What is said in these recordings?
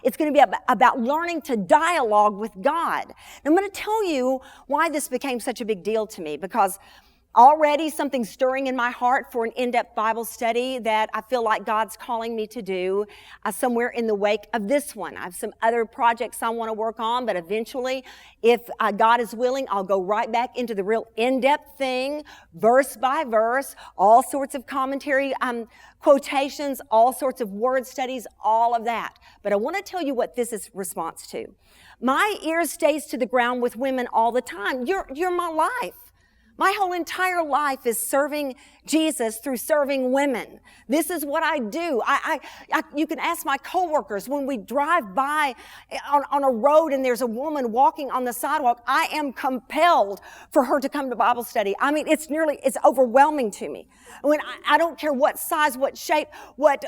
It's going to be about learning to dialogue with God. And I'm going to tell you why this became such a big deal to me, because already something's stirring in my heart for an in-depth Bible study that I feel like God's calling me to do somewhere in the wake of this one. I have some other projects I want to work on, but eventually, if God is willing, I'll go right back into the real in-depth thing, verse by verse, all sorts of commentary, quotations, all sorts of word studies, all of that. But I want to tell you what this is response to. My ear stays to the ground with women all the time. You're my life. My whole entire life is serving Jesus through serving women. This is what I do. You can ask my coworkers when we drive by on a road and there's a woman walking on the sidewalk, I am compelled for her to come to Bible study. I mean, it's overwhelming to me. When I don't care what size, what shape, what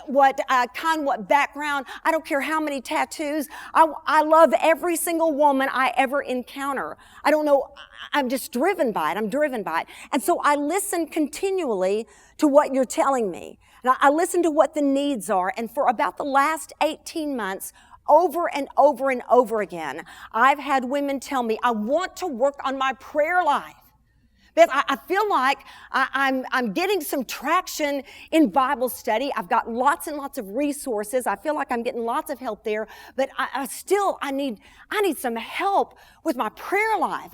kind, what background. I don't care how many tattoos. I love every single woman I ever encounter. I don't know. I'm just driven by it. I'm driven by it. And so I listen continually to what you're telling me. And I listen to what the needs are. And for about the last 18 months, over and over and over again, I've had women tell me, I want to work on my prayer life. Beth, I feel like I'm getting some traction in Bible study. I've got lots and lots of resources. I feel like I'm getting lots of help there, but I need some help with my prayer life.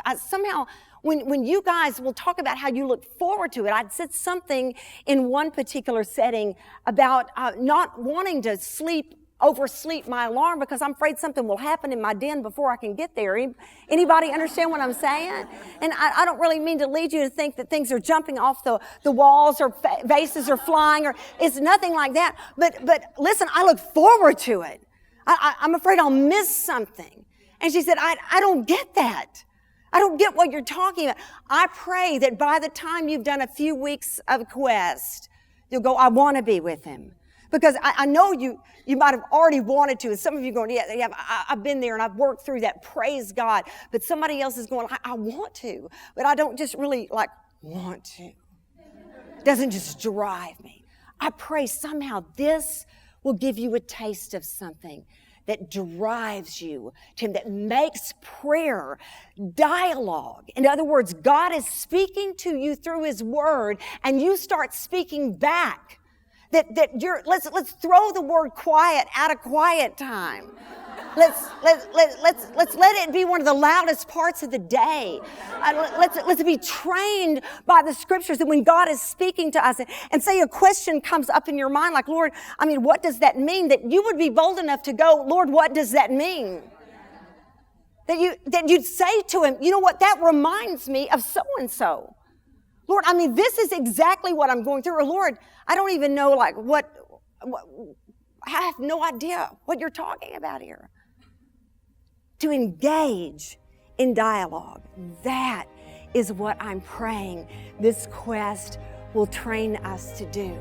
When you guys will talk about how you look forward to it, I'd said something in one particular setting about not wanting to oversleep my alarm because I'm afraid something will happen in my den before I can get there. Anybody understand what I'm saying? And I don't really mean to lead you to think that things are jumping off the walls or vases are flying, or it's nothing like that. But listen, I look forward to it. I'm afraid I'll miss something. And she said, I don't get that. I don't get what you're talking about. I pray that by the time you've done a few weeks of Quest, you'll go, I want to be with him. Because I know you might have already wanted to. And some of you are going, yeah, I've been there and I've worked through that. Praise God. But somebody else is going, I want to. But I don't just really want to. It doesn't just drive me. I pray somehow this will give you a taste of something that drives you to him, that makes prayer dialogue. In other words, God is speaking to you through his word and you start speaking back. Let's throw the word quiet out of quiet time. Let's let it be one of the loudest parts of the day. Let's be trained by the scriptures that when God is speaking to us and say a question comes up in your mind like, Lord, what does that mean? That you would be bold enough to go, Lord, what does that mean? That you'd say to him, you know what, that reminds me of so-and-so. Lord, this is exactly what I'm going through. Or Lord, I don't even know what I have no idea what you're talking about here. To engage in dialogue. That is what I'm praying this quest will train us to do.